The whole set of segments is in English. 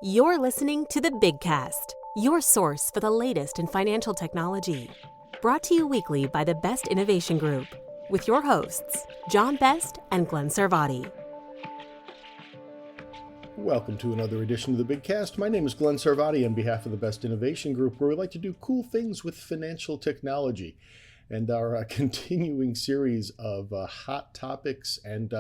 You're listening to the Big Cast, your source for the latest in financial technology. Brought to you weekly by the Best Innovation Group, with your hosts, John Best and Glenn Sarvati. Welcome to another edition of the Big Cast. My name is Glenn Sarvati on behalf of the Best Innovation Group, where we like to do cool things with financial technology. And our continuing series of hot topics and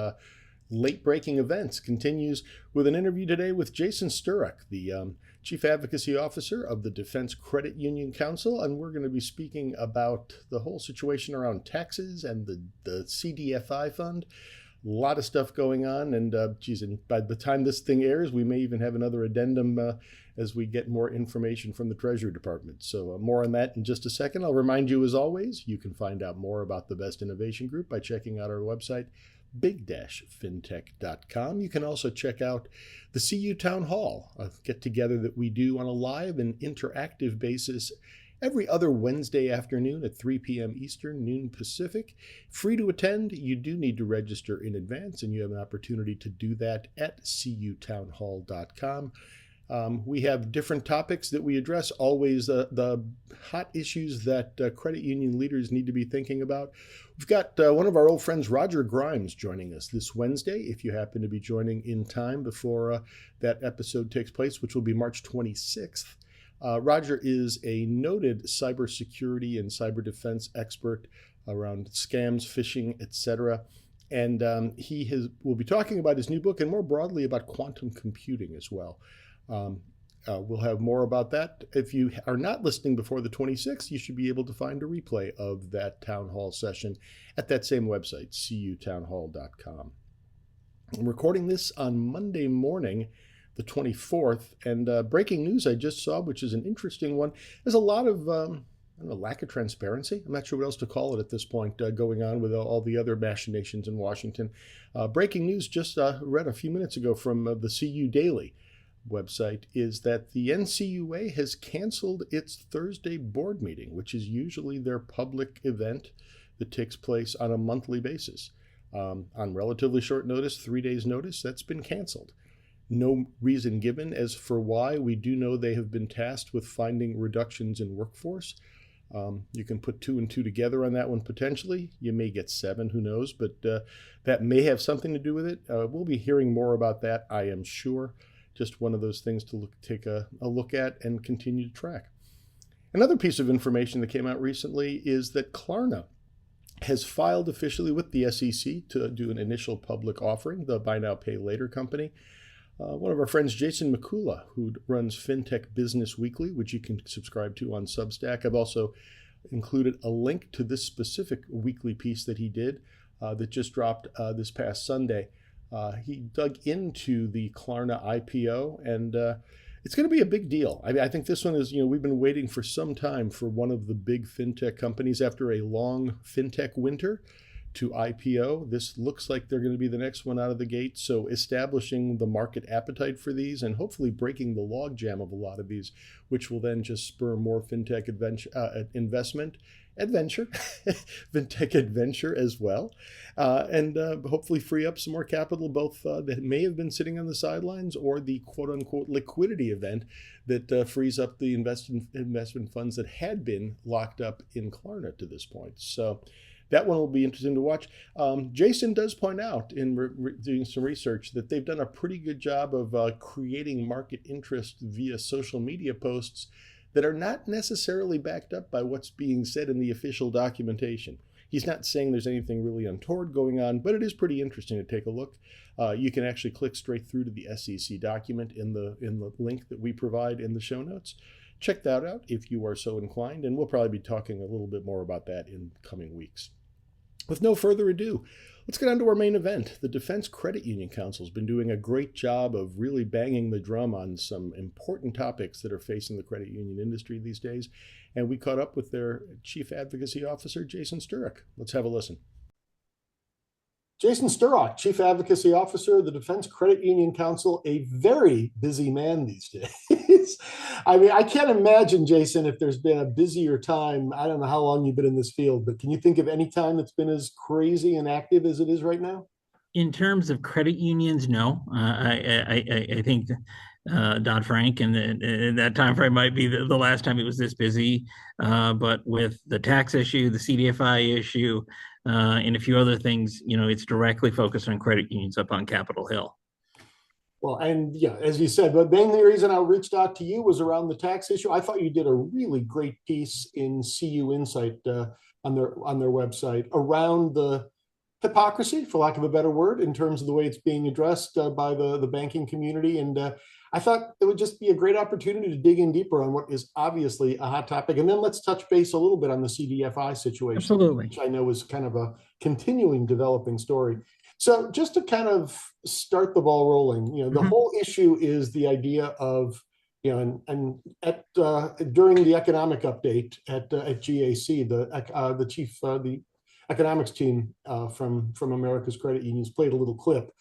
late-breaking events continues with an interview today with Jason Sturrock, the Chief Advocacy Officer of the Defense Credit Union Council, and we're going to be speaking about the whole situation around taxes and the CDFI fund. A lot of stuff going on, and and by the time this thing airs, we may even have another addendum as we get more information from the Treasury Department. So more on that in just a second. I'll remind you, as always, you can find out more about the Best Innovation Group by checking out our website, big-fintech.com. You can also check out the CU Town Hall, a get-together that we do on a live and interactive basis every other Wednesday afternoon at 3 p.m. Eastern, noon Pacific. Free to attend. You do need to register in advance, and you have an opportunity to do that at cutownhall.com. We have different topics that we address, always the hot issues that credit union leaders need to be thinking about. We've got one of our old friends, Roger Grimes, joining us this Wednesday, if you happen to be joining in time before that episode takes place, which will be March 26th. Roger is a noted cybersecurity and cyber defense expert around scams, phishing, etc. And will be talking about his new book and more broadly about quantum computing as well. We'll have more about that. If you are not listening before the 26th, you should be able to find a replay of that town hall session at that same website, cutownhall.com. I'm recording this on Monday morning, the 24th, and breaking news I just saw, which is an interesting one. There's a lot of lack of transparency. I'm not sure what else to call it at this point, going on with all the other machinations in Washington. Breaking news just read a few minutes ago from the CU Daily website is that the NCUA has canceled its Thursday board meeting, which is usually their public event that takes place on a monthly basis. On relatively short notice, 3 days notice, that's been canceled. No reason given as for why. We do know they have been tasked with finding reductions in workforce. You can put 2 and 2 together on that one potentially. You may get 7, who knows, but that may have something to do with it. We'll be hearing more about that, I am sure. Just one of those things to take a look at and continue to track. Another piece of information that came out recently is that Klarna has filed officially with the SEC to do an initial public offering, the Buy Now, Pay Later company. One of our friends, Jason Mikula, who runs FinTech Business Weekly, which you can subscribe to on Substack. I've also included a link to this specific weekly piece that he did that just dropped this past Sunday. He dug into the Klarna IPO, and it's going to be a big deal. I think this one is, we've been waiting for some time for one of the big fintech companies after a long fintech winter to IPO. This looks like they're going to be the next one out of the gate. So establishing the market appetite for these and hopefully breaking the logjam of a lot of these, which will then just spur more fintech fintech adventure as well, and hopefully free up some more capital, both that may have been sitting on the sidelines or the quote-unquote liquidity event that frees up the investment funds that had been locked up in Klarna to this point. So that one will be interesting to watch. Jason does point out in doing some research that they've done a pretty good job of creating market interest via social media posts that are not necessarily backed up by what's being said in the official documentation. He's not saying there's anything really untoward going on, but it is pretty interesting to take a look. You can actually click straight through to the SEC document in the link that we provide in the show notes. Check that out if you are so inclined, and we'll probably be talking a little bit more about that in coming weeks. With no further ado, let's get on to our main event. The Defense Credit Union Council has been doing a great job of really banging the drum on some important topics that are facing the credit union industry these days. And we caught up with their Chief Advocacy Officer, Jason Sturrock. Let's have a listen. Jason Sturrock, Chief Advocacy Officer of the Defense Credit Union Council, a very busy man these days. I mean, I can't imagine, Jason, if there's been a busier time. I don't know how long you've been in this field, but can you think of any time that's been as crazy and active as it is right now? In terms of credit unions, no. I think Dodd-Frank, and that time frame might be the last time it was this busy. But with the tax issue, the CDFI issue, and a few other things, it's directly focused on credit unions up on Capitol Hill. Well, and yeah, as you said, the main reason I reached out to you was around the tax issue. I thought you did a really great piece in CU Insight on their website around the hypocrisy, for lack of a better word, in terms of the way it's being addressed by the banking community. And I thought it would just be a great opportunity to dig in deeper on what is obviously a hot topic. And then let's touch base a little bit on the CDFI situation, Absolutely. which I know is kind of a continuing developing story. So just to kind of start the ball rolling, the whole issue is the idea of, and at during the economic update at GAC, the chief, the economics team from America's Credit Unions played a little clip.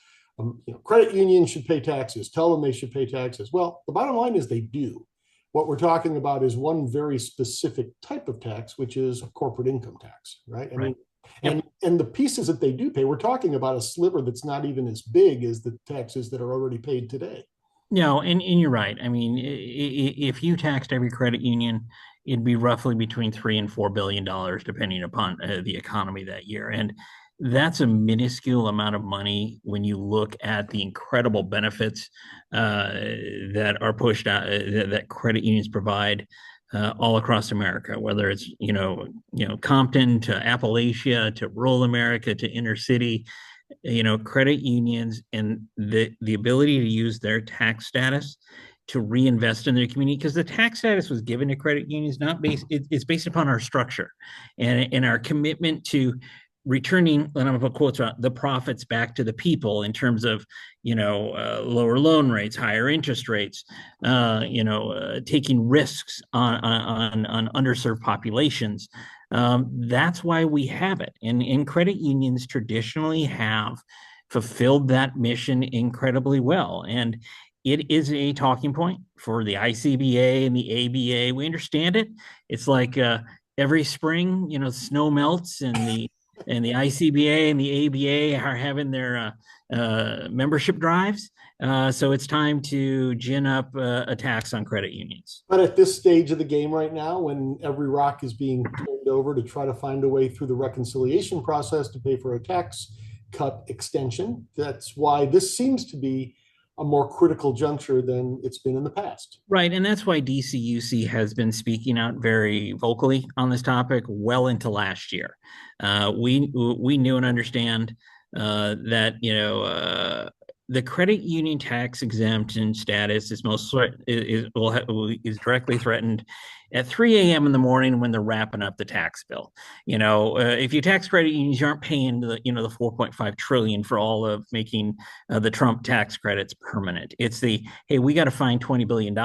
Credit unions should pay taxes. Tell them they should pay taxes. Well, the bottom line is they do. What we're talking about is one very specific type of tax, which is a corporate income tax, right? I mean, and the pieces that they do pay, we're talking about a sliver that's not even as big as the taxes that are already paid today. No, and you're right. I mean, if you taxed every credit union, it'd be roughly between $3 and $4 billion, depending upon the economy that year. And that's a minuscule amount of money when you look at the incredible benefits that are pushed out that credit unions provide all across America, whether it's Compton to Appalachia to rural America to inner city. Credit unions and the ability to use their tax status to reinvest in their community, because the tax status was given to credit unions not based it's based upon our structure and our commitment to returning, and I'm going to put quotes around, the profits back to the people in terms of lower loan rates, higher interest rates, taking risks on underserved populations. That's why we have it. And credit unions traditionally have fulfilled that mission incredibly well. And it is a talking point for the ICBA and the ABA. We understand it. It's like every spring, snow melts and the ICBA and the ABA are having their membership drives. So it's time to gin up a tax on credit unions. But at this stage of the game right now, when every rock is being turned over to try to find a way through the reconciliation process to pay for a tax cut extension, that's why this seems to be a more critical juncture than it's been in the past. Right. And that's why DCUC has been speaking out very vocally on this topic well into last year. We knew and understand that, the credit union tax exemption status is directly threatened at 3 a.m. in the morning when they're wrapping up the tax bill. If you tax credit unions, you aren't paying the 4.5 trillion for all of making the Trump tax credits permanent. It's hey, we got to find $20 billion.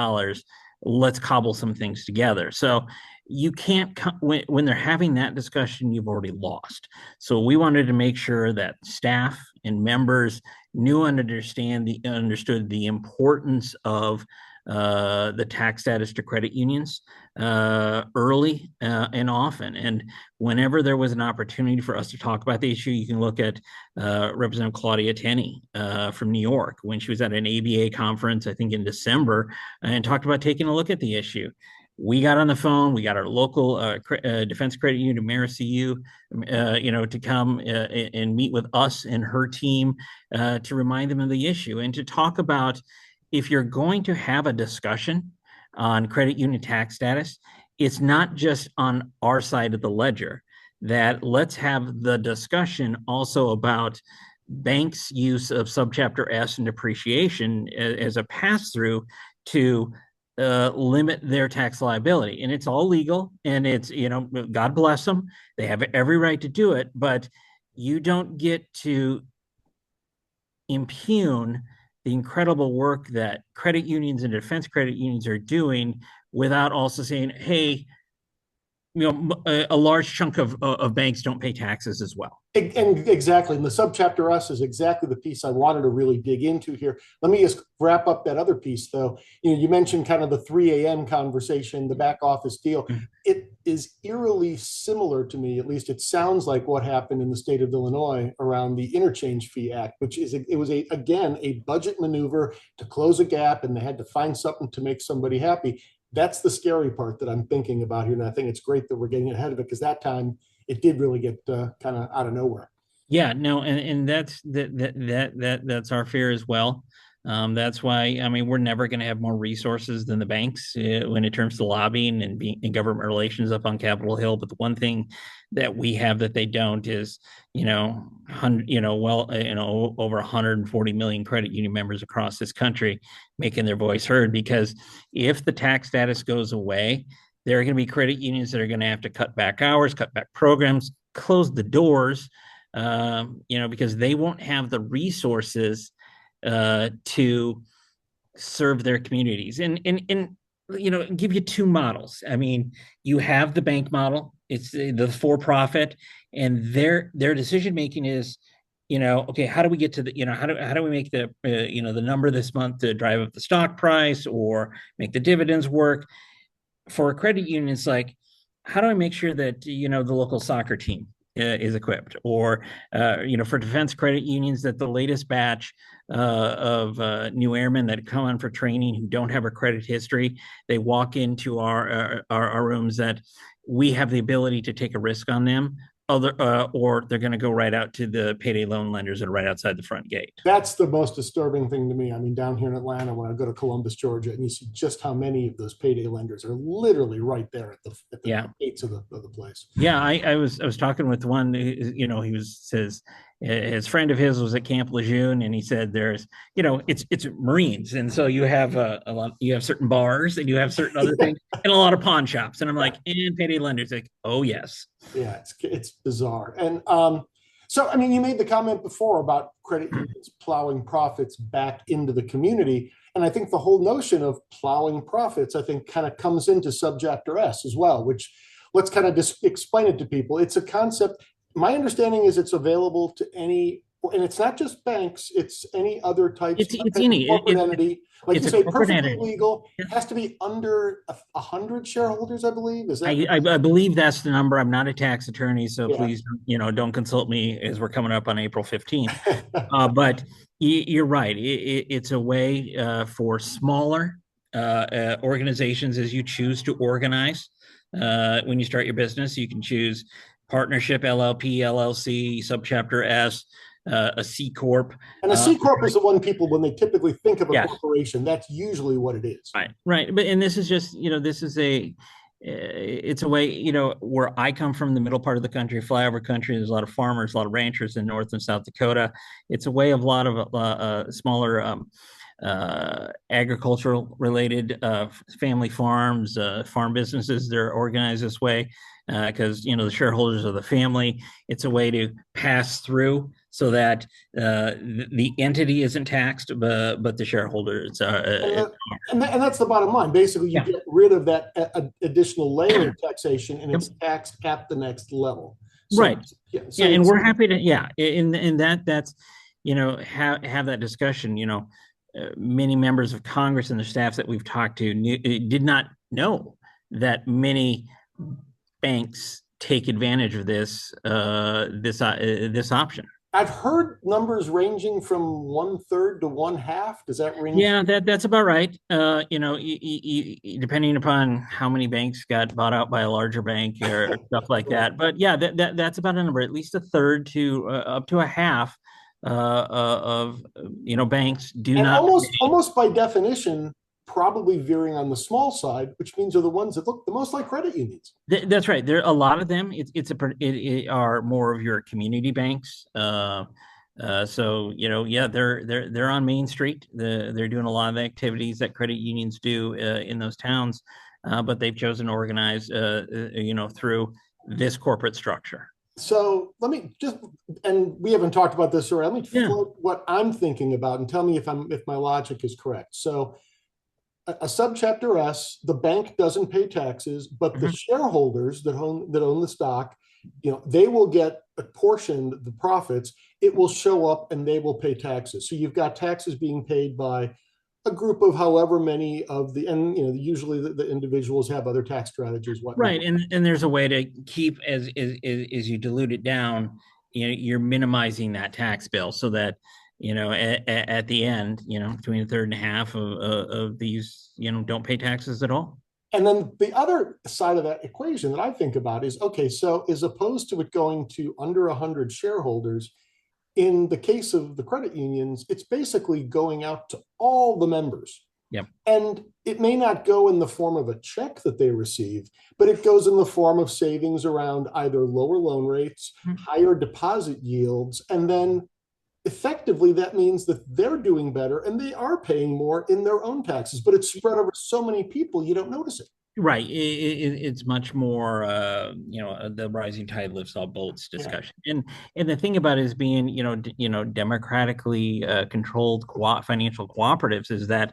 Let's cobble some things together. So you can't, when they're having that discussion, you've already lost. So we wanted to make sure that staff and members knew and understood the importance of the tax status to credit unions early and often. And whenever there was an opportunity for us to talk about the issue, you can look at Representative Claudia Tenney from New York when she was at an ABA conference, I think in December, and talked about taking a look at the issue. We got on the phone. We got our local defense credit union, AmeriCU, to come and meet with us and her team to remind them of the issue and to talk about, if you're going to have a discussion on credit union tax status, it's not just on our side of the ledger. That let's have the discussion also about banks' use of subchapter S and depreciation as a pass-through to limit their tax liability. And it's all legal, and it's, God bless them. They have every right to do it, but you don't get to impugn the incredible work that credit unions and defense credit unions are doing without also saying, hey, a large chunk of banks don't pay taxes as well. And exactly. And the subchapter S is exactly the piece I wanted to really dig into here. Let me just wrap up that other piece, though. You mentioned kind of the 3 a.m. conversation, the back office deal. Mhm. It is eerily similar to me, at least it sounds like what happened in the state of Illinois around the Interchange Fee Act, which is, it was, again, a budget maneuver to close a gap, and they had to find something to make somebody happy. That's the scary part that I'm thinking about here. And I think it's great that we're getting ahead of it, because that time it did really get kind of out of nowhere. Yeah, no, and that's our fear as well. That's why, I mean, we're never going to have more resources than the banks when it comes to lobbying and being in government relations up on Capitol Hill. But the one thing that we have that they don't is, over 140 million credit union members across this country making their voice heard. Because if the tax status goes away, there are going to be credit unions that are going to have to cut back hours, cut back programs, close the doors, because they won't have the resources to serve their communities. And give you two models. I mean, you have the bank model; it's the for-profit, and their decision making is, okay, how do we get to the, how do we make the, the number this month to drive up the stock price or make the dividends work? For a credit union, it's like, how do I make sure that the local soccer team is equipped, or for defense credit unions, that the latest batch of new airmen that come on for training who don't have a credit history, they walk into our rooms, that we have the ability to take a risk on them, or they're going to go right out to the payday loan lenders that are right outside the front gate. That's the most disturbing thing to me. I mean, down here in Atlanta, when I go to Columbus, Georgia, and you see just how many of those payday lenders are literally right there at the Yeah. gates of the place. Yeah, I was talking with one, says his friend of his was at Camp Lejeune, and he said there's, it's Marines, and so you have a lot, you have certain bars, and you have certain other things, and a lot of pawn shops, and I'm like, and payday lenders, like, oh yes. Yeah, it's bizarre. And so, I mean, you made the comment before about credit unions plowing profits back into the community. And I think the whole notion of plowing profits, I think, kind of comes into subchapter S as well, which, let's kind of just explain it to people. It's a concept. My understanding is it's available to any, and it's not just banks, it's any other types It's of any corporate entity. Like it's you a say, corporate perfectly entity. legal. Yeah. It has to be under 100 shareholders, I believe. Is that? I believe that's the number. I'm not a tax attorney, so Yeah. please, don't consult me as we're coming up on April 15th. But you're right. It's a way for smaller organizations, as you choose to organize. When you start your business, you can choose partnership, LLP, LLC, subchapter S, a C corp. And a C corp is the one people, when they typically think of a Yes. corporation, that's usually what it is. Right. But, and this is just, this is it's a way, where I come from, the middle part of the country, flyover country. There's a lot of farmers, a lot of ranchers in North and South Dakota. It's a way of a lot of smaller agricultural related family farms, farm businesses. They're organized this way because the shareholders are the family. It's a way to pass through so that the entity isn't taxed, but the shareholders are. And that's the bottom line. Basically, you get rid of that additional layer of taxation, and it's taxed at the next level. So, right. So and we're happy to, in that's, have that discussion. Many members of Congress and the staffs that we've talked to did not know that many banks take advantage of this option. I've heard numbers ranging from 1/3 to 1/2. Does that ring? Yeah, that's about right. Depending upon how many banks got bought out by a larger bank or stuff like that. But yeah, that's about a number. At least 1/3 to up to a half of banks do and not almost by definition probably veering on the small side, which means are the ones that look the most like credit unions. That's right. There are a lot of them. It are more of your community banks. So they're on Main Street. They're doing a lot of the activities that credit unions do in those towns, but they've chosen to organize through this corporate structure. So let me and we haven't talked about this already. Let me float what I'm thinking about and tell me if my logic is correct. So a subchapter S, the bank doesn't pay taxes, but the Mhm. shareholders that own the stock, they will get apportioned the profits. It will show up and they will pay taxes. So you've got taxes being paid by a group of however many of the, and usually the individuals have other tax strategies, whatnot. Right, and there's a way to keep as you dilute it down, you're minimizing that tax bill so that at the end, between a third and a half of these, don't pay taxes at all. And then the other side of that equation that I think about is, okay, so as opposed to it going to under 100 shareholders, in the case of the credit unions, it's basically going out to all the members. Yep. And it may not go in the form of a check that they receive, but it goes in the form of savings around either lower loan rates, higher deposit yields, and then effectively that means that they're doing better and they are paying more in their own taxes, but it's spread over so many people you don't notice it. Right. It's much more, the rising tide lifts all boats Yeah. discussion. And the thing about it is being, democratically controlled financial cooperatives is that,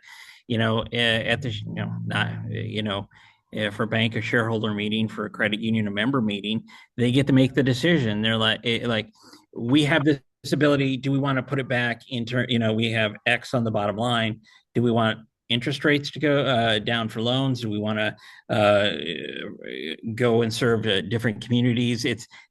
at the, not, for a bank, a shareholder meeting, for a credit union, a member meeting, they get to make the decision. They're like, we have this ability. Do we want to put it back into, we have X on the bottom line. Do we want interest rates to go down for loans? Do we want to go and serve different communities?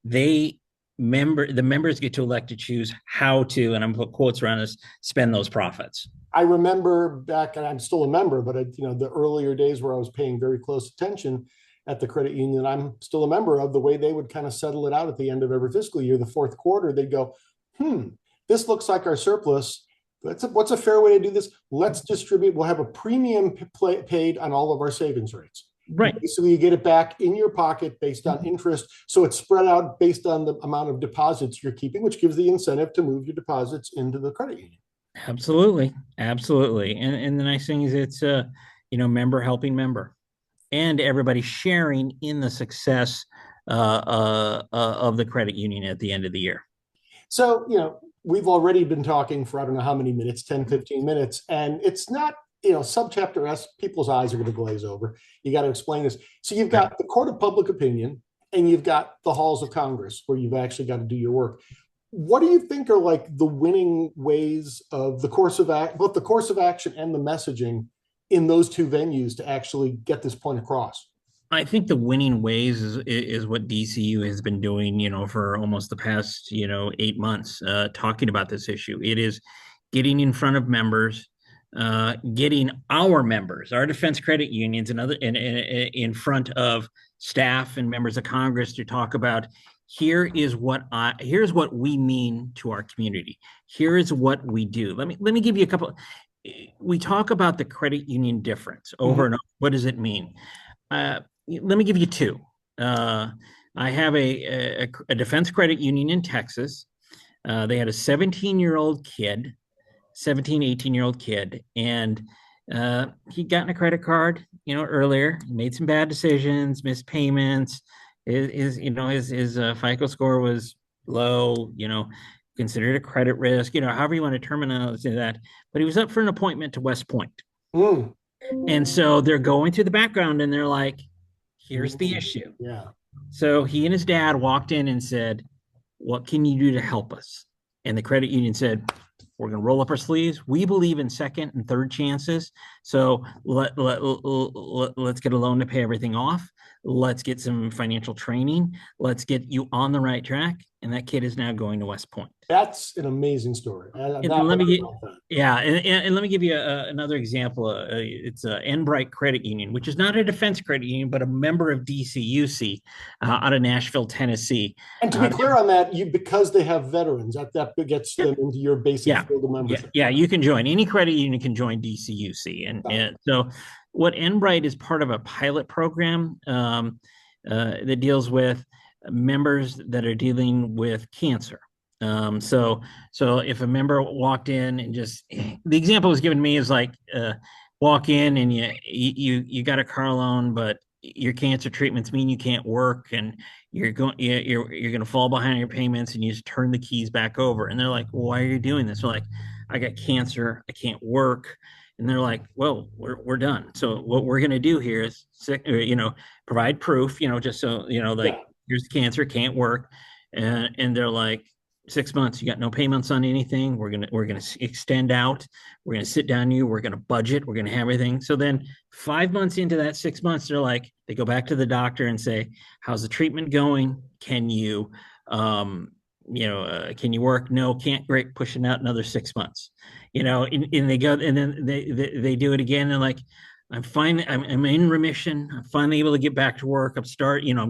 The members get to elect to choose how to, and I'm put quotes around this, spend those profits. I remember back, and I'm still a member, but the earlier days where I was paying very close attention at the credit union I'm still a member of, the way they would kind of settle it out at the end of every fiscal year, the fourth quarter, they'd go, this looks like our surplus. What's a fair way to do this? Let's distribute. We'll have a premium paid on all of our savings rates. Right. So you get it back in your pocket based on interest. So it's spread out based on the amount of deposits you're keeping, which gives the incentive to move your deposits into the credit union. Absolutely. Absolutely. And the nice thing is it's member helping member, and everybody sharing in the success of the credit union at the end of the year. So, we've already been talking for I don't know how many minutes, 10, 15 minutes, and it's not, subchapter S, people's eyes are going to glaze over. You got to explain this. So you've got the court of public opinion and you've got the halls of Congress where you've actually got to do your work. What do you think are like the winning ways of both the course of action and the messaging in those two venues to actually get this point across? I think the winning ways is what DCU has been doing, for almost the past, 8 months, talking about this issue. It is getting in front of members, getting our members, our defense credit unions, and other in front of staff and members of Congress to talk about. Here's what we mean to our community. Here is what we do. Let me give you a couple. We talk about the credit union difference over and over. What does it mean? Let me give you two. I have a defense credit union in Texas. They had a 17-year-old kid, 17, 18-year-old kid, and he'd gotten a credit card, earlier, made some bad decisions, missed payments. His FICO score was low, considered a credit risk, however you want to terminologize that. But he was up for an appointment to West Point. And so they're going through the background and they're like, here's the issue. Yeah. So he and his dad walked in and said, what can you do to help us? And the credit union said, we're going to roll up our sleeves. We believe in second and third chances. So let's get a loan to pay everything off. Let's get some financial training. Let's get you on the right track. And that kid is now going to West Point. That's an amazing story. And let me give you another example. It's Enbright Credit Union, which is not a defense credit union, but a member of DCUC out of Nashville, Tennessee. And to be clear on that, because they have veterans, that gets them into your basic field of membership. Yeah, you can join. Any credit union can join DCUC. And so what Enbright is part of a pilot program that deals with members that are dealing with cancer. So if a member walked in and just, the example was given to me is like, walk in and you got a car loan, but your cancer treatments mean you can't work and you're going to fall behind your payments, and you just turn the keys back over. And they're like, well, why are you doing this? We're like, I got cancer. I can't work. And they're like, well, we're done. So what we're going to do here is, provide proof, just so, like, Yeah. here's cancer, can't work. And they're like, 6 months, you got no payments on anything. We're gonna extend out. We're gonna sit down you. We're gonna budget. We're gonna have everything. So then 5 months into that 6 months, they go back to the doctor and say, how's the treatment going? Um, can you work? No, can't. Great, pushing out another 6 months. And they go, and then they do it again, and like, I'm fine. I'm in remission. I'm finally able to get back to work. I'm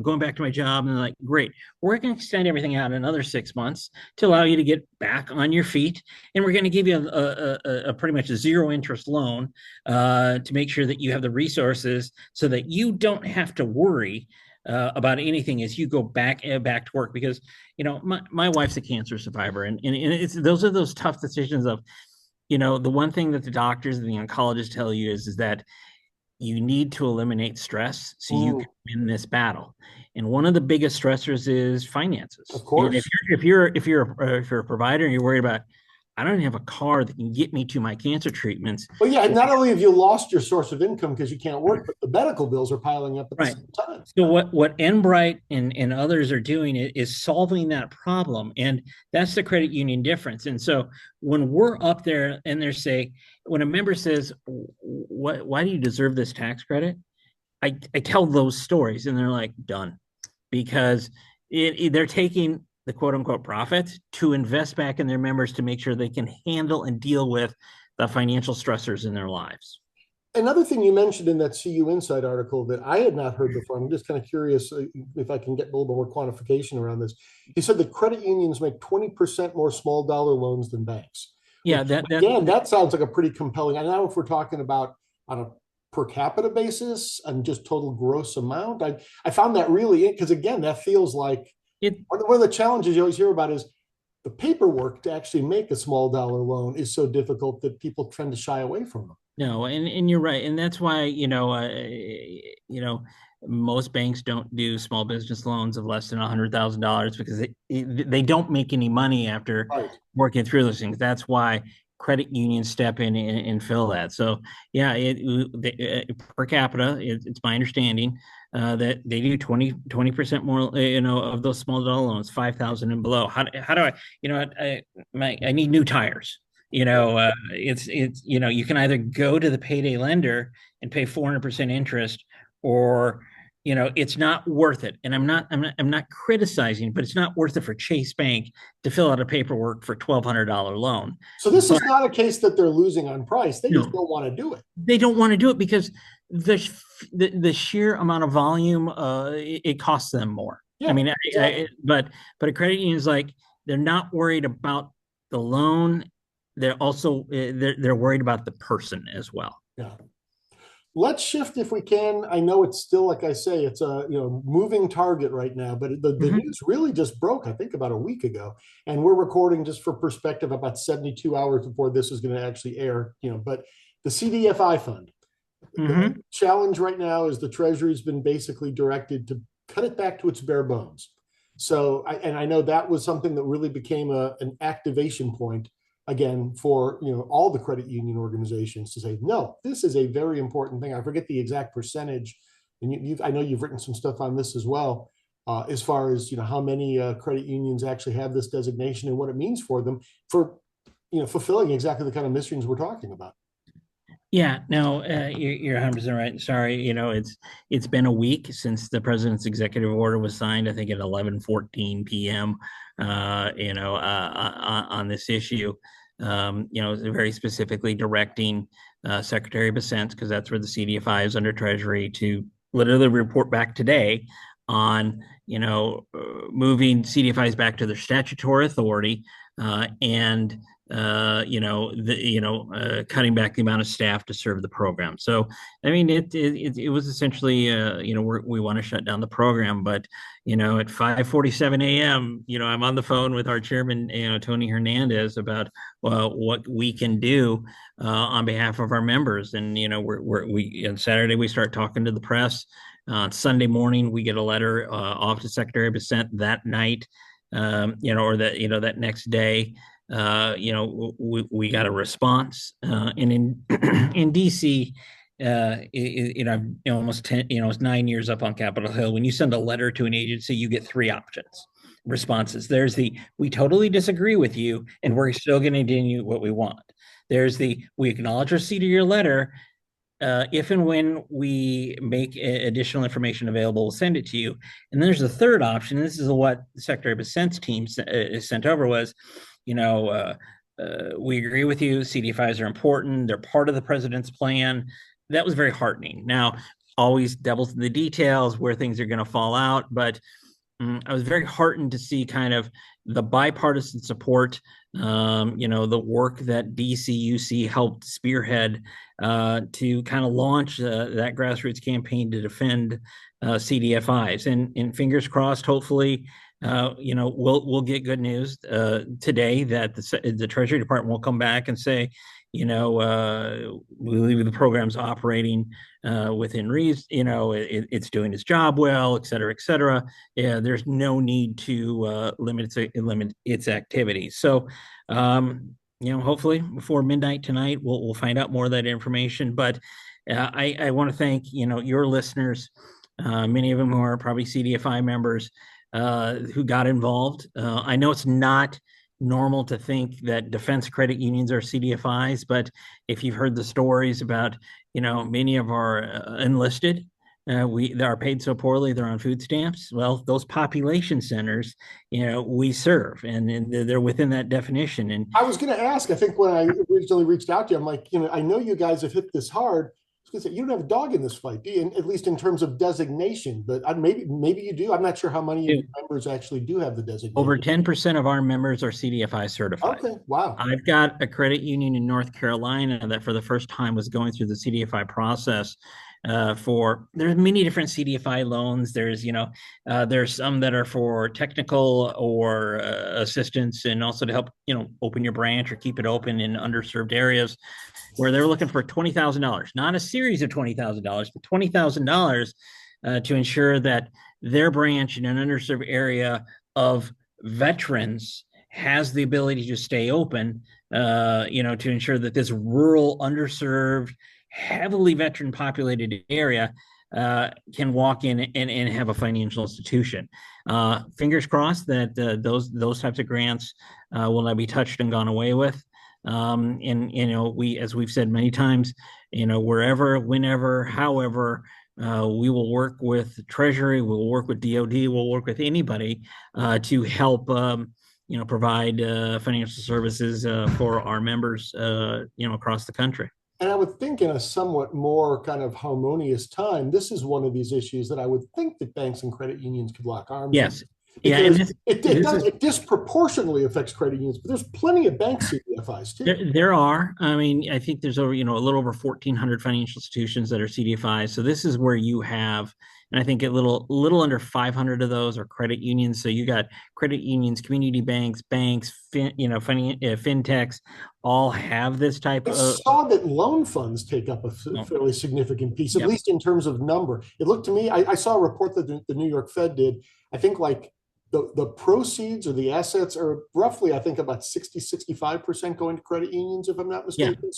going back to my job. And they're like, great, we're going to extend everything out another 6 months to allow you to get back on your feet. And we're going to give you a pretty much a zero interest loan to make sure that you have the resources so that you don't have to worry about anything as you go back to work. Because, my wife's a cancer survivor. And those are those tough decisions of, the one thing that the doctors and the oncologists tell you is that you need to eliminate stress so you can win this battle. And one of the biggest stressors is finances. Of course. And if you're a provider and you're worried about, I don't have a car that can get me to my cancer treatments. Well, yeah, not only have you lost your source of income because you can't work, but the medical bills are piling up at the same time. So what Enbright and others are doing is solving that problem. And that's the credit union difference. And so when we're up there and they're saying, when a member says, why do you deserve this tax credit? I tell those stories and they're like, done. Because they're taking the quote unquote profits to invest back in their members to make sure they can handle and deal with the financial stressors in their lives. Another thing you mentioned in that CU Insight article that I had not heard before, I'm just kind of curious if I can get a little bit more quantification around this. He said that credit unions make 20% more small dollar loans than banks. Yeah, that sounds like a pretty compelling. I don't know if we're talking about on a per capita basis and just total gross amount. I found that really, because again, that feels like one of the challenges you always hear about is the paperwork to actually make a small dollar loan is so difficult that people tend to shy away from them. No, and you're right, and that's why most banks don't do small business loans of less than $100,000 because they don't make any money after working through those things. That's why credit unions step in and fill that. So yeah, per capita, it's my understanding that they do 20% more, of those small dollar loans, 5,000 and below. How do I need new tires. It's you can either go to the payday lender and pay 400% interest, or it's not worth it. And I'm not criticizing, but it's not worth it for Chase Bank to fill out a paperwork for $1,200 loan. So this is not a case that they're losing on price. They just don't want to do it. They don't want to do it because the sheer amount of volume it costs them more. Yeah, I mean, exactly. But a credit union is like, they're not worried about the loan. They're also they're worried about the person as well. Yeah. Let's shift if we can. I know it's still, like I say, it's a moving target right now, but the news really just broke, I think, about a week ago, and we're recording, just for perspective, about 72 hours before this is going to actually air. But the CDFI fund, the challenge right now is the Treasury's been basically directed to cut it back to its bare bones. So, I know that was something that really became an activation point again for all the credit union organizations to say, no, this is a very important thing. I forget the exact percentage, and I know you've written some stuff on this as well, as far as how many credit unions actually have this designation and what it means for them for fulfilling exactly the kind of missions we're talking about. Yeah, no, you're 100% right. Sorry, it's been a week since the president's executive order was signed. I think at 11:14 p.m. On this issue, very specifically directing Secretary Bessent, because that's where the CDFI is under Treasury, to literally report back today on moving CDFIs back to their statutory authority and cutting back the amount of staff to serve the program. So, I mean, it was essentially, we want to shut down the program, but, at 5:47 a.m., I'm on the phone with our chairman, Tony Hernandez, about what we can do on behalf of our members. And, on Saturday, we start talking to the press. On Sunday morning, we get a letter off to Secretary Bessent that night, or that next day. we got a response, and in in DC. Almost 10, it's 9 years up on Capitol Hill. When you send a letter to an agency, you get three options responses. There's the we totally disagree with you, and we're still going to continue what we want. There's the we acknowledge receipt of your letter. If and when we make additional information available, we'll send it to you. And then there's the third option. And this is what the Secretary of Defense team sent over was, we agree with you. CD5s are important. They're part of the president's plan. That was very heartening. Now, always devils in the details where things are going to fall out, but I was very heartened to see kind of the bipartisan support, the work that DCUC helped spearhead to kind of launch that grassroots campaign to defend CDFIs. And fingers crossed, hopefully, we'll get good news today that the Treasury Department will come back and say, we believe the program's operating within reason, it's doing its job well, et cetera, et cetera. Yeah, there's no need to limit its activities. So, hopefully before midnight tonight, we'll find out more of that information. But I want to thank, your listeners, many of them who are probably CDFI members who got involved. I know it's not normal to think that defense credit unions are CDFIs, but if you've heard the stories about, many of our enlisted, they are paid so poorly they're on food stamps. Well, those population centers, we serve, and they're within that definition. And I was going to ask, I think when I originally reached out to you, I'm like, I know you guys have hit this hard. Say, you don't have a dog in this fight, do you? At least in terms of designation, but maybe you do. I'm not sure how many of your members actually do have the designation. Over 10% of our members are CDFI certified. Okay, wow. I've got a credit union in North Carolina that for the first time was going through the CDFI process. There's many different CDFI loans. There's some that are for technical or assistance, and also to help open your branch or keep it open in underserved areas, where they're looking for $20,000, not a series of $20,000, but $20,000 to ensure that their branch in an underserved area of veterans has the ability to stay open, to ensure that this rural, underserved, heavily veteran populated area can walk in and have a financial institution. Fingers crossed that those types of grants will not be touched and gone away with. As we've said many times, wherever, whenever, however, we will work with Treasury, we'll work with DOD, we'll work with anybody to help provide financial services for our members across the country. And I would think in a somewhat more kind of harmonious time, this is one of these issues that I would think that banks and credit unions could lock arms. Yes. Because it disproportionately affects credit unions, but there's plenty of bank CDFIs too. There are. I mean, I think there's over, a little over 1,400 financial institutions that are CDFIs. So this is where you have, and I think a little under 500 of those are credit unions. So you got credit unions, community banks, fintechs, all have this type of. I saw that loan funds take up a fairly significant piece, at least in terms of number. It looked to me, I saw a report that the New York Fed did. I think like the proceeds or the assets are roughly, I think, about 65% going to credit unions, if I'm not mistaken.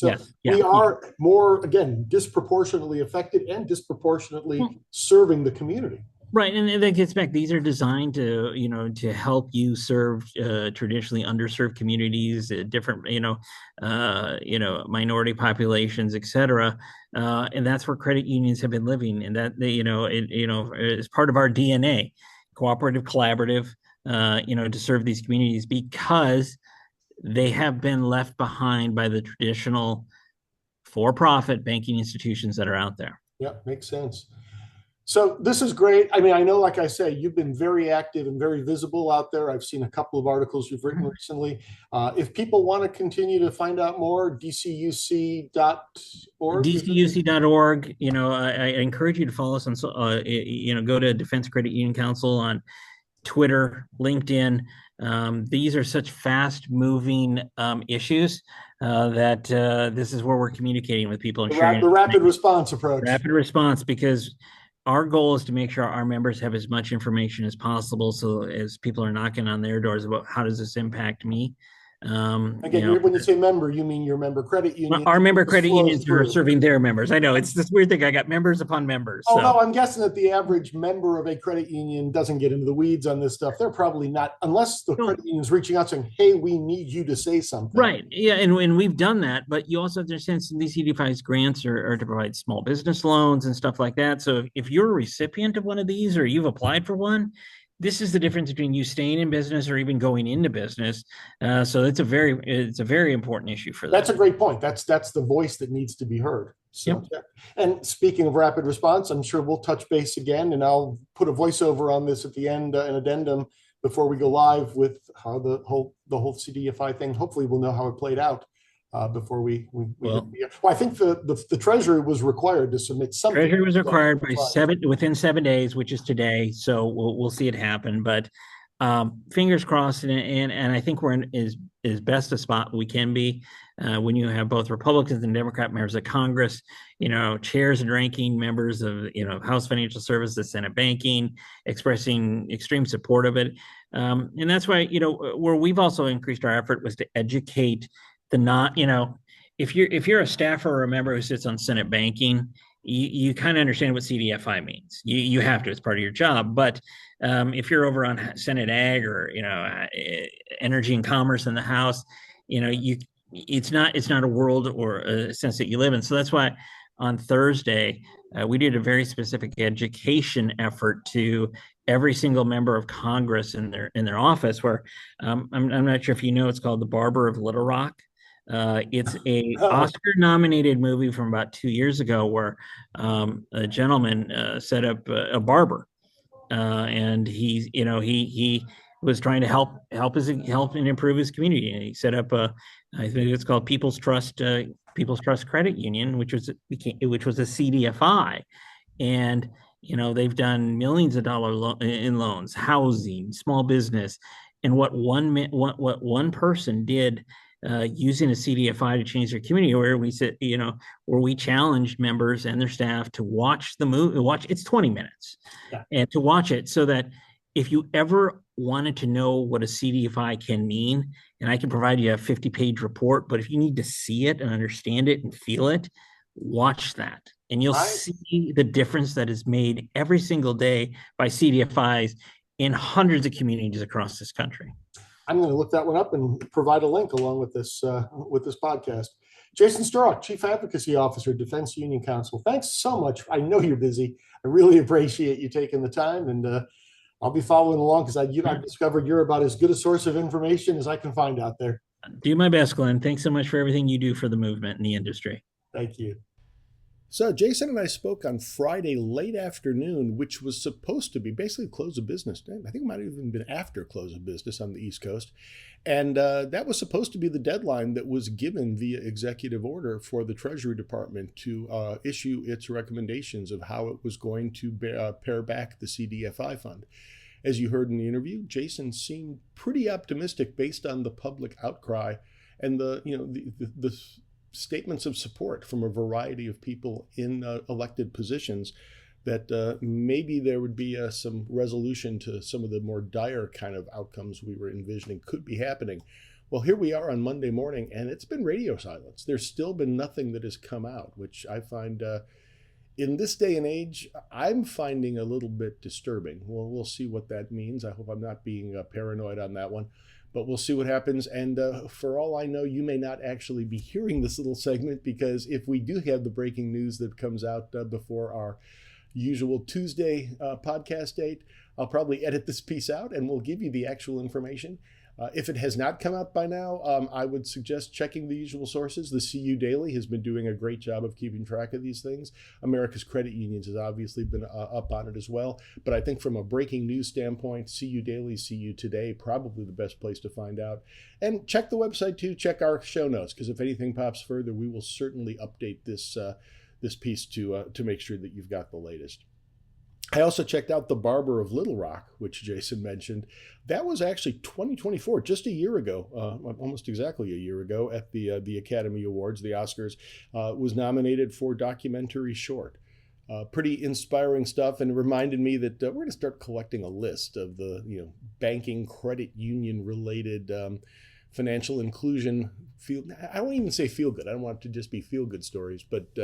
We are more, again, disproportionately affected and disproportionately serving the community. Right, and that gets back. These are designed to, to help you serve traditionally underserved communities, different, minority populations, et cetera. And that's where credit unions have been living, and that is part of our DNA. Cooperative, collaborative, to serve these communities, because they have been left behind by the traditional for-profit banking institutions that are out there. Yeah, makes sense. So this is great. I mean, I know, like I say, you've been very active and very visible out there. I've seen a couple of articles you've written recently. If people want to continue to find out more, dcuc.org. dcuc.org. I encourage you to follow us on, go to Defense Credit Union Council on Twitter, LinkedIn. These are such fast-moving issues that this is where we're communicating with people and sharing the rapid response approach. Rapid response, because our goal is to make sure our members have as much information as possible. So as people are knocking on their doors about how does this impact me, Again, when you say member, you mean your member credit union. Our member credit unions are serving their members. I know it's this weird thing. I got members upon members. Although I'm guessing that the average member of a credit union doesn't get into the weeds on this stuff. They're probably not, unless the credit union is reaching out saying, hey, we need you to say something. Right. Yeah. And we've done that. But you also have to understand some of these CDFI's grants are to provide small business loans and stuff like that. So if you're a recipient of one of these or you've applied for one, this is the difference between you staying in business or even going into business. So it's a very important issue for that. That's a great point. That's the voice that needs to be heard. So, Yep. And speaking of rapid response, I'm sure we'll touch base again, and I'll put a voiceover on this at the end, an addendum before we go live with how the whole CDFI thing. Hopefully, we'll know how it played out before we. Well, I think the Treasury was required to submit something. Treasury was required by within 7 days, which is today. So we'll see it happen, but fingers crossed. And I think we're in as best a spot we can be when you have both Republicans and Democrat members of Congress, chairs and ranking members of, House Financial Services, Senate Banking, expressing extreme support of it. And that's why, where we've also increased our effort was to educate if you're a staffer or a member who sits on Senate Banking, you kind of understand what CDFI means. You have to, it's part of your job. But if you're over on Senate Ag or Energy and Commerce in the House, it's not a world or a sense that you live in. So that's why on Thursday we did a very specific education effort to every single member of Congress in their office. Where I'm not sure if it's called The Barber of Little Rock. It's a Oscar-nominated movie from about 2 years ago where a gentleman set up a barber, and he was trying to help and improve his community. And he set up I think it's called People's Trust Credit Union, which was a CDFI, and they've done millions of dollars in loans, housing, small business, and what one person did. Using a CDFI to change their community, where we said, where we challenged members and their staff to watch the movie. It's 20 minutes, and to watch it so that if you ever wanted to know what a CDFI can mean, and I can provide you a 50-page report, but if you need to see it and understand it and feel it, watch that, and you'll see the difference that is made every single day by CDFIs in hundreds of communities across this country. I'm going to look that one up and provide a link along with this podcast. Jason Sturrock, Chief Advocacy Officer, Defense Union Council. Thanks so much. I know you're busy. I really appreciate you taking the time, and I'll be following along because I've discovered you're about as good a source of information as I can find out there. Do my best, Glenn. Thanks so much for everything you do for the movement and the industry. Thank you. So Jason and I spoke on Friday late afternoon, which was supposed to be basically close of business. I think it might have even been after close of business on the East Coast. And that was supposed to be the deadline that was given via executive order for the Treasury Department to issue its recommendations of how it was going to pare back the CDFI fund. As you heard in the interview, Jason seemed pretty optimistic based on the public outcry and the statements of support from a variety of people in elected positions that maybe there would be some resolution to some of the more dire kind of outcomes we were envisioning could be happening. Well, here we are on Monday morning, and it's been radio silence. There's still been nothing that has come out, which I find in this day and age, I'm finding a little bit disturbing. Well, we'll see what that means. I hope I'm not being paranoid on that one. But we'll see what happens. And for all I know, you may not actually be hearing this little segment, because if we do have the breaking news that comes out before our usual Tuesday podcast date, I'll probably edit this piece out and we'll give you the actual information. If it has not come out by now, I would suggest checking the usual sources. The CU Daily has been doing a great job of keeping track of these things. America's Credit Unions has obviously been up on it as well. But I think from a breaking news standpoint, CU Daily, CU Today, probably the best place to find out. And check the website too. Check our show notes, because if anything pops further, we will certainly update this piece to make sure that you've got the latest. I also checked out The Barber of Little Rock, which Jason mentioned. That was actually 2024, just a year ago, almost exactly a year ago, at the Academy Awards, the Oscars. Was nominated for documentary short. Pretty inspiring stuff, and it reminded me that we're going to start collecting a list of the banking, credit union related financial inclusion I won't even say feel good. I don't want it to just be feel good stories, but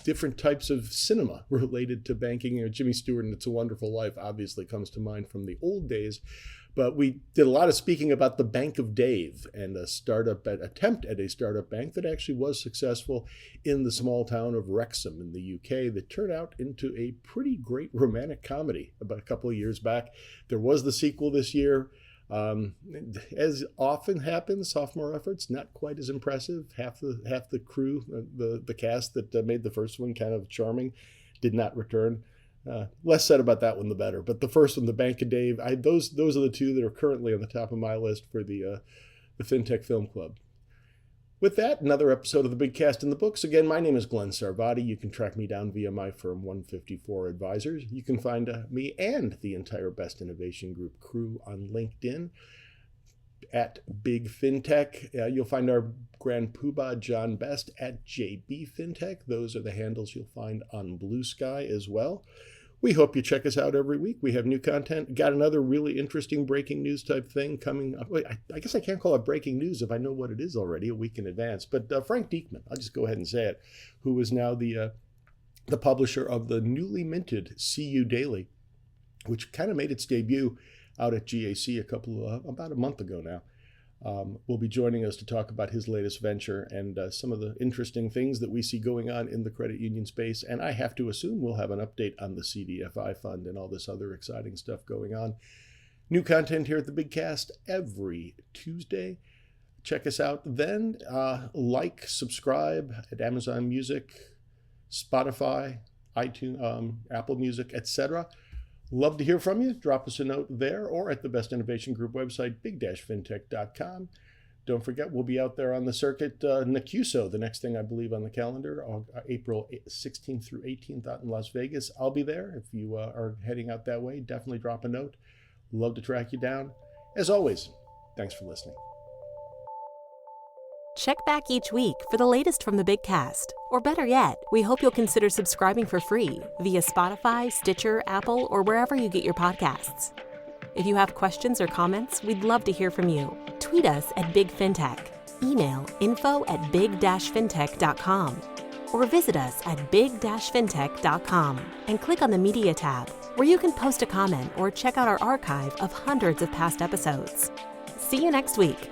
different types of cinema related to banking. Jimmy Stewart and It's a Wonderful Life obviously comes to mind from the old days, but we did a lot of speaking about the Bank of Dave and a attempt at a startup bank that actually was successful in the small town of Wrexham in the UK that turned out into a pretty great romantic comedy about a couple of years back. There was the sequel this year. As often happens, sophomore efforts not quite as impressive. Half the crew, the cast that made the first one kind of charming, did not return. Less said about that one, the better. But the first one, the Bank of Dave, those are the two that are currently on the top of my list for the FinTech Film Club. With that, another episode of the Big Cast in the books. Again, my name is Glenn Sarvati. You can track me down via my firm 154 Advisors. You can find me and the entire Best Innovation Group crew on LinkedIn at Big FinTech. You'll find our Grand Poobah John Best at JB FinTech. Those are the handles you'll find on Blue Sky as well. We hope you check us out every week. We have new content. Got another really interesting breaking news type thing coming up. Wait, I guess I can't call it breaking news if I know what it is already a week in advance. But Frank Diekman, I'll just go ahead and say it, who is now the publisher of the newly minted CU Daily, which kind of made its debut out at GAC about a month ago now. Will be joining us to talk about his latest venture and some of the interesting things that we see going on in the credit union space. And I have to assume we'll have an update on the CDFI fund and all this other exciting stuff going on. New content here at the Big Cast every Tuesday. Check us out then. Like, subscribe at Amazon Music, Spotify, iTunes, Apple Music, etc. Love to hear from you. Drop us a note there or at the Best Innovation Group website, big-fintech.com. Don't forget, we'll be out there on the circuit, NACUSO, the next thing I believe on the calendar, April 16th through 18th out in Las Vegas. I'll be there. If you are heading out that way, definitely drop a note. Love to track you down. As always, thanks for listening. Check back each week for the latest from the Big Cast. Or better yet, we hope you'll consider subscribing for free via Spotify, Stitcher, Apple, or wherever you get your podcasts. If you have questions or comments, we'd love to hear from you. Tweet us at Big FinTech, email info@big-fintech.com, or visit us at big-fintech.com and click on the Media tab, where you can post a comment or check out our archive of hundreds of past episodes. See you next week.